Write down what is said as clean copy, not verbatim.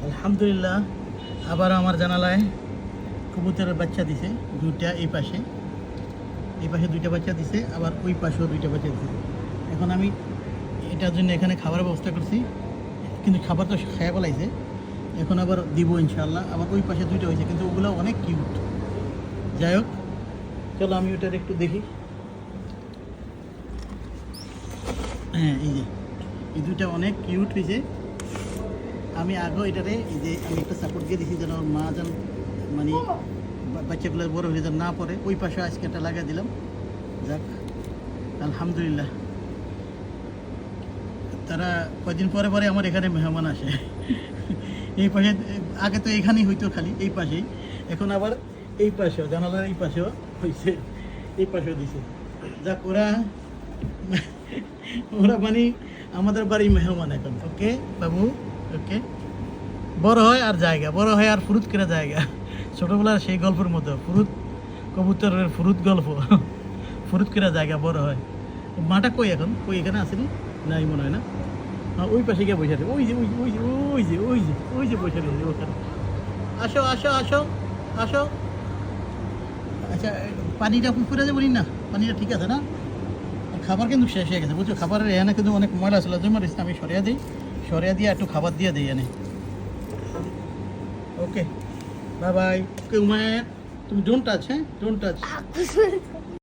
আলহামদুলিল্লাহ আবার আমার জানালায় কবুতরের বাচ্চা দিছে দুইটা। এই পাশে দুইটা বাচ্চা দিছে, আবার ওই পাশেও দুইটা বাচ্চা দিছে। এখন আমি এটার জন্য এখানে খাবারের ব্যবস্থা করছি, কিন্তু খাবার তো খেয়ে বলাইছে, এখন আবার দিব ইনশাআল্লাহ। আবার ওই পাশে দুইটা হয়েছে, কিন্তু ওগুলো অনেক কিউট। যাই হোক, চলো আমি ওটার একটু দেখি। হ্যাঁ, এই যে এই দুইটা অনেক কিউট হয়েছে। আমি আগে এটারে এই যে আমি একটা সাপোর্ট দিয়ে দিছি, যেন ওর মা যেন মানে বাচ্চাগুলো বড় হয়ে যেন না পড়ে। ওই পাশে আজকে একটা লাগিয়ে দিলাম। যাক, আলহামদুলিল্লাহ। তারা কয়দিন পরে পরে আমার এখানে মেহমান আসে। এই পাশে আগে তো এখানেই হইতো, খালি এই পাশেই, এখন আবার এই পাশেও, জানালার এই পাশেও হয়েছে, এই পাশেও দিছে। যাক, ওরা মানে আমাদের বাড়ি মেহমান এখন। ওকে বাবু, ওকে। বড় হয় আর জায়গা, বড় হয় আর ফুরুত করে জায়গা। ছোটোবেলার সেই গল্পের মতো, ফুরুত কবুতরের ফুরুত গল্প। ফুরুত করে জায়গা বড় হয়। মাটা কই এখন? কই এখানে আসেনি? নাই মনে হয় না। ওই পাশে গিয়ে বসে আছে। ওই যে ওই যে ওই যে ওই যে ওই যে ওই যে বসে রয়েছে ওখানে। আসো আসো আসো আসো। আচ্ছা, পানিটা পুকুরে যাবো না? পানিটা ঠিক আছে না? খাবার কিন্তু শেষ হয়ে গেছে, বুঝছো? খাবারের এখানে কিন্তু অনেক ময়লা ছিল, আমি সরিয়ে দিয়ে একটু খাবার দিয়ে দিই এনে। ওকে, বাই বাই। ওকে উমায়ের, তুমি ডোন্ট টাচ, হ্যাঁ, ডোন্ট টাচ।